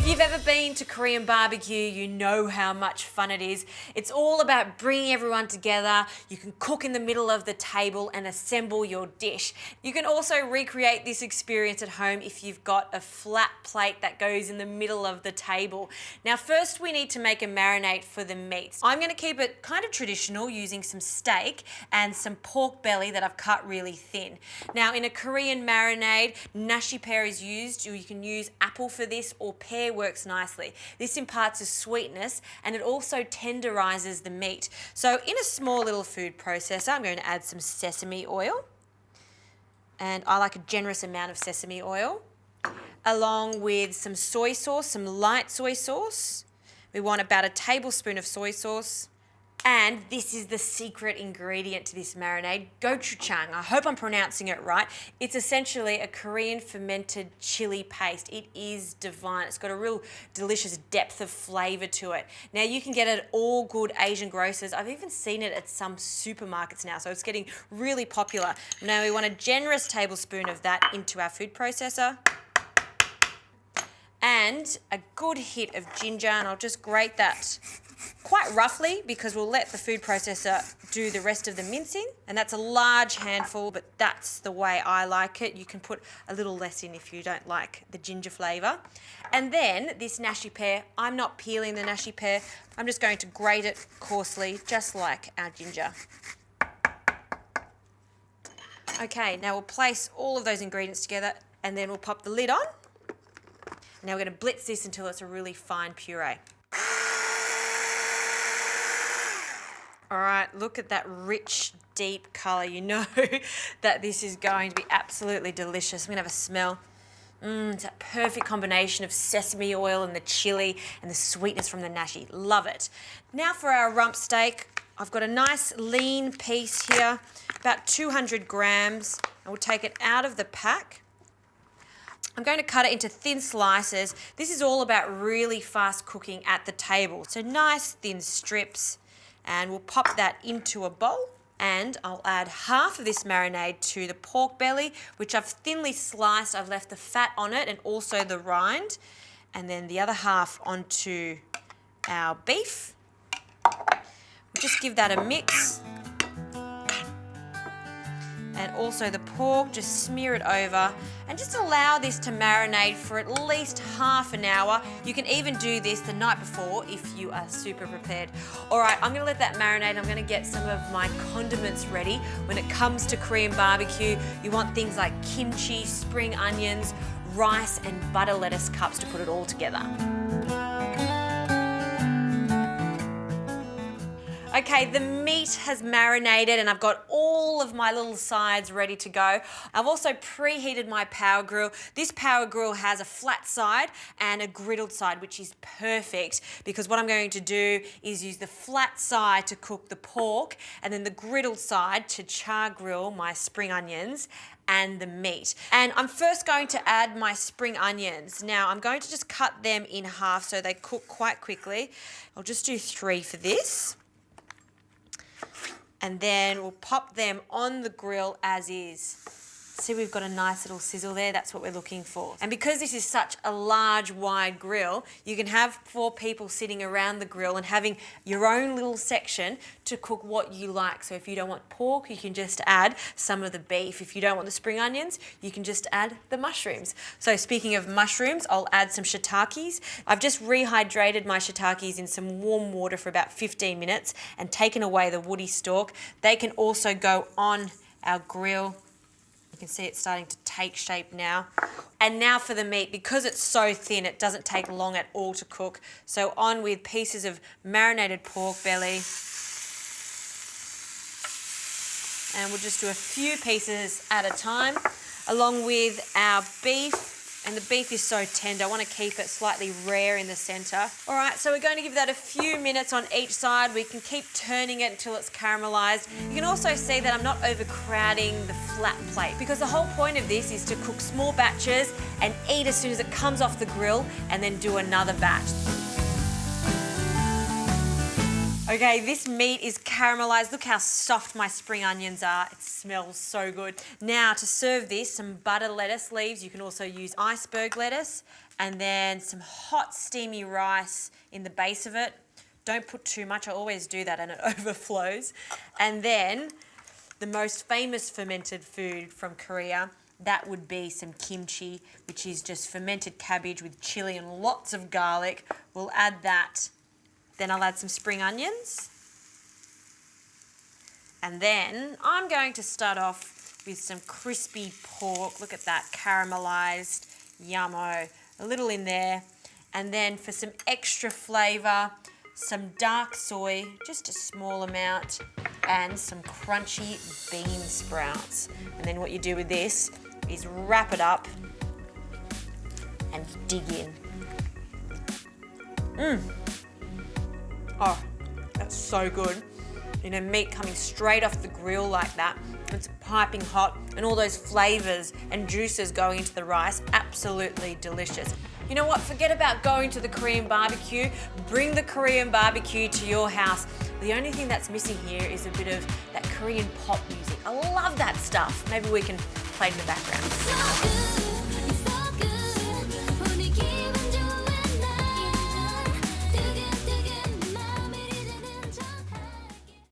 If you've ever been to Korean barbecue, you know how much fun it is. It's all about bringing everyone together. You can cook in the middle of the table and assemble your dish. You can also recreate this experience at home if you've got a flat plate that goes in the middle of the table. Now, first we need to make a marinade for the meats. I'm going to keep it kind of traditional using some steak and some pork belly that I've cut really thin. Now, in a Korean marinade, nashi pear is used. You can use apple for this, or pear works nicely. This imparts a sweetness and it also tenderizes the meat. So in a small little food processor, I'm going to add some sesame oil. And I like a generous amount of sesame oil, along with some soy sauce, some light soy sauce. We want about a tablespoon of soy sauce. And this is the secret ingredient to this marinade, gochujang. I hope I'm pronouncing it right. It's essentially a Korean fermented chili paste. It is divine. It's got a real delicious depth of flavor to it. Now, you can get it at all good Asian grocers. I've even seen it at some supermarkets now, so it's getting really popular. Now, we want a generous tablespoon of that into our food processor. And a good hit of ginger, and I'll just grate that quite roughly because we'll let the food processor do the rest of the mincing. And that's a large handful, but that's the way I like it. You can put a little less in if you don't like the ginger flavour. And then this nashi pear, I'm not peeling the nashi pear. I'm just going to grate it coarsely, just like our ginger. Okay, now we'll place all of those ingredients together and then we'll pop the lid on. Now we're going to blitz this until it's a really fine puree. All right, look at that rich, deep colour. You know that this is going to be absolutely delicious. I'm going to have a smell. It's that perfect combination of sesame oil and the chili and the sweetness from the nashi. Love it. Now for our rump steak. I've got a nice lean piece here, about 200 grams. And we'll take it out of the pack. I'm going to cut it into thin slices. This is all about really fast cooking at the table. So nice thin strips. And we'll pop that into a bowl, and I'll add half of this marinade to the pork belly, which I've thinly sliced. I've left the fat on it and also the rind, and then the other half onto our beef. We'll just give that a mix. And also the pork, just smear it over and just allow this to marinate for at least half an hour. You can even do this the night before if you are super prepared. All right, I'm gonna let that marinate. I'm gonna get some of my condiments ready. When it comes to Korean barbecue, you want things like kimchi, spring onions, rice, and butter lettuce cups to put it all together. Okay, the meat has marinated and I've got all of my little sides ready to go. I've also preheated my power grill. This power grill has a flat side and a griddled side, which is perfect because what I'm going to do is use the flat side to cook the pork and then the griddled side to char grill my spring onions and the meat. And I'm first going to add my spring onions. Now I'm going to just cut them in half so they cook quite quickly. I'll just do 3 for this. And then we'll pop them on the grill as is. See, we've got a nice little sizzle there. That's what we're looking for. And because this is such a large, wide grill, you can have 4 people sitting around the grill and having your own little section to cook what you like. So if you don't want pork, you can just add some of the beef. If you don't want the spring onions, you can just add the mushrooms. So speaking of mushrooms, I'll add some shiitakes. I've just rehydrated my shiitakes in some warm water for about 15 minutes and taken away the woody stalk. They can also go on our grill. You can see it's starting to take shape now. And now for the meat, because it's so thin, it doesn't take long at all to cook. So on with pieces of marinated pork belly. And we'll just do a few pieces at a time, along with our beef. And the beef is so tender, I want to keep it slightly rare in the centre. All right, so we're going to give that a few minutes on each side. We can keep turning it until it's caramelised. You can also see that I'm not overcrowding the flat plate because the whole point of this is to cook small batches and eat as soon as it comes off the grill and then do another batch. Okay, this meat is caramelized. Look how soft my spring onions are. It smells so good. Now to serve this, some butter lettuce leaves. You can also use iceberg lettuce, and then some hot steamy rice in the base of it. Don't put too much, I always do that and it overflows. And then the most famous fermented food from Korea, that would be some kimchi, which is just fermented cabbage with chili and lots of garlic. We'll add that. Then I'll add some spring onions. And then I'm going to start off with some crispy pork. Look at that, caramelized, yummo. A little in there. And then for some extra flavour, some dark soy, just a small amount, and some crunchy bean sprouts. And then what you do with this is wrap it up and dig in. Oh, that's so good. You know, meat coming straight off the grill like that. It's piping hot and all those flavours and juices going into the rice, absolutely delicious. You know what, forget about going to the Korean barbecue. Bring the Korean barbecue to your house. The only thing that's missing here is a bit of that Korean pop music. I love that stuff. Maybe we can play it in the background.